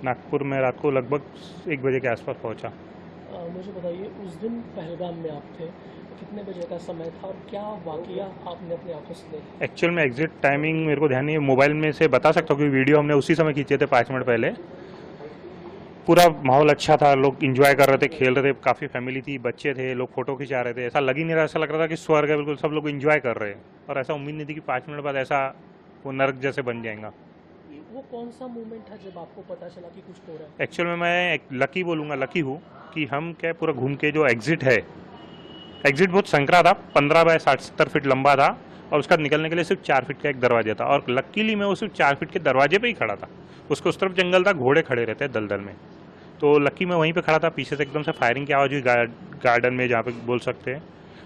नागपुर में रात को लगभग 1 बजे के आसपास पहुंचा। मुझे बताइए, उस दिन पहलगाम में आप थे, कितने बजे का समय था और क्या वाकया आपने अपनी आंखों से देखा? एक्चुअल में एग्जिट टाइमिंग मेरे को ध्यान नहीं है, मोबाइल में से बता सकता हूँ कि वीडियो हमने उसी समय खींचे थे 5 मिनट पहले। पूरा माहौल अच्छा था, लोग इंजॉय कर रहे थे, खेल रहे थे, काफ़ी फैमिली थी, बच्चे थे, लोग फोटो खिंचा रहे थे। ऐसा लग ही नहीं रहा, ऐसा लग रहा था कि स्वर्ग है, बिल्कुल सब लोग इंजॉय कर रहे हैं। और ऐसा उम्मीद नहीं थी कि 5 मिनट बाद ऐसा वो नर्क जैसे बन जाएगा। वो कौन सा मोमेंट था जब आपको पता चला कि कुछ हो रहा है? एक्चुअल में मैं एक लकी बोलूँगा, लकी हूँ कि हम क्या पूरा घूम के जो एग्जिट है, एग्जिट बहुत संकरा था, 15 बाय 60-70 फीट लंबा था और उसका निकलने के लिए सिर्फ 4 फीट का एक दरवाजा था। और लकीली मैं वो सिर्फ 4 फीट के दरवाजे पे ही खड़ा था। उसको उस तरफ जंगल था, घोड़े खड़े रहते हैं दलदल में, तो लकी मैं वहीं पे खड़ा था। पीछे से एकदम से फायरिंग की आवाज़ हुई गार्डन में, जहाँ पे बोल सकते हैं।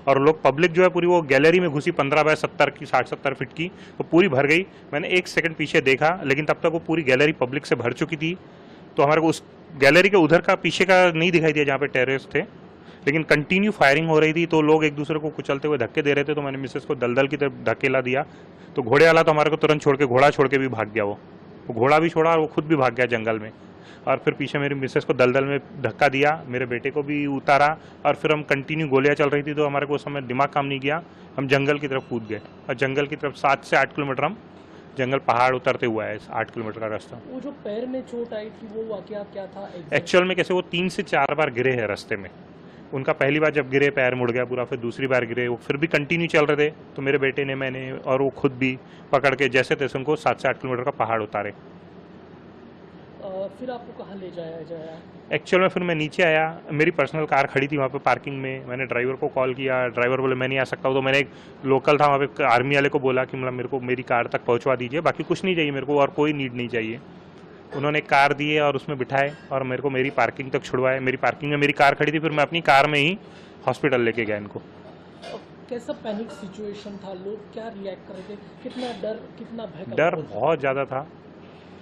और लोग पब्लिक जो है पूरी वो गैलरी में घुसी, 15 बाय 70 की, 60-70 फीट की, तो पूरी भर गई। मैंने 1 सेकंड पीछे देखा, लेकिन तब तक वो पूरी गैलरी पब्लिक से भर चुकी थी। तो हमारे को उस गैलरी के उधर का, पीछे का नहीं दिखाई दिया जहाँ पे टेरेस थे, लेकिन कंटिन्यू फायरिंग हो रही थी। तो लोग एक दूसरे को कुचलते हुए धक्के दे रहे थे। तो मैंने मिसेस को दलदल की तरफ धकेला दिया, तो घोड़े वाला तो हमारे को तुरंत छोड़ के, घोड़ा छोड़ के भी भाग गया। वो घोड़ा भी छोड़ा और वो खुद भी भाग गया जंगल में। और फिर पीछे मेरी मिसेस को दलदल में धक्का दिया, मेरे बेटे को भी उतारा, और फिर हम कंटिन्यू, गोलियां चल रही थी तो हमारे को उस समय दिमाग काम नहीं किया, हम जंगल की तरफ कूद गए। और जंगल की तरफ 7 से 8 किलोमीटर हम जंगल पहाड़ उतरते हुआ है, 8 किलोमीटर का रास्ता। वो जो पैर में चोट आई थी, वो वाकया क्या था? एक्चुअल में कैसे, वो 3 से 4 बार गिरे हैं रास्ते में। उनका पहली बार जब गिरे पैर मुड़ गया पूरा, फिर दूसरी बार गिरे, वो फिर भी कंटिन्यू चल रहे थे। तो मेरे बेटे ने, मैंने और वो खुद भी पकड़ के जैसे तैसे उनको 7 से 8 किलोमीटर का पहाड़ उतारे। फिर आपको कहाँ ले जाया जाया? एक्चुअल में फिर मैं नीचे आया, मेरी पर्सनल कार खड़ी थी वहाँ पे पार्किंग में। मैंने ड्राइवर को कॉल किया, ड्राइवर बोले मैं नहीं आ सकता हूँ। तो मैंने एक लोकल था वहाँ पे, आर्मी वाले को बोला कि मतलब मेरे को मेरी कार तक पहुँचवा दीजिए, बाकी कुछ नहीं चाहिए मेरे को, और कोई नीड नहीं चाहिए। उन्होंने कार दिए और उसमें बिठाए और मेरे को मेरी पार्किंग तक छुड़वाए। मेरी पार्किंग में मेरी कार खड़ी थी, फिर मैं अपनी कार में ही हॉस्पिटल लेके गया इनको। कैसा पैनिक सिचुएशन था? लोग क्या रिएक्ट कर रहे थे? कितना डर, कितना भय का डर माहौल था? बहुत ज़्यादा था।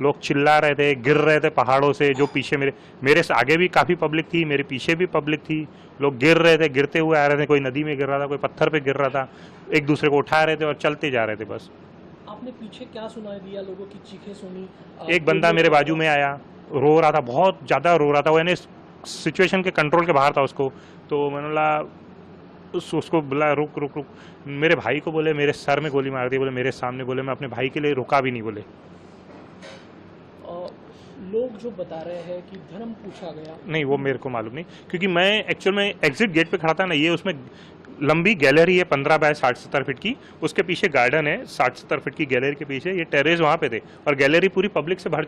लोग चिल्ला रहे थे, गिर रहे थे पहाड़ों से। जो पीछे मेरे मेरे से आगे भी काफ़ी पब्लिक थी, मेरे पीछे भी पब्लिक थी। लोग गिर रहे थे, गिरते हुए आ रहे थे, कोई नदी में गिर रहा था, कोई पत्थर पे गिर रहा था। एक दूसरे को उठा रहे थे और चलते जा रहे थे बस। आपने पीछे क्या सुनाई दिया? लोगों की चीखें सुनी? एक बंदा मेरे बाजू में आया, रो रहा था, बहुत ज़्यादा रो रहा था वो, यानी सिचुएशन के कंट्रोल के बाहर था उसको। तो मैंने बोला, उसको बोला रुक रुक रुक। मेरे भाई को बोले, मेरे सर में गोली मार दी, बोले मेरे सामने, बोले मैं अपने भाई के लिए रुका भी नहीं, बोले। लोग जो बता रहे हैं कि धर्म पूछा गया, नहीं, वो मेरे को मालूम नहीं, क्योंकि मैं एक्चुअल में एग्जिट गेट पे खड़ा था ना। ये उसमें लंबी गैलरी है 15 बाय 60-70 फीट की, उसके पीछे गार्डन है 60-70 फीट की गैलरी के पीछे, ये टेरेस वहाँ पे थे और गैलरी पूरी पब्लिक से भर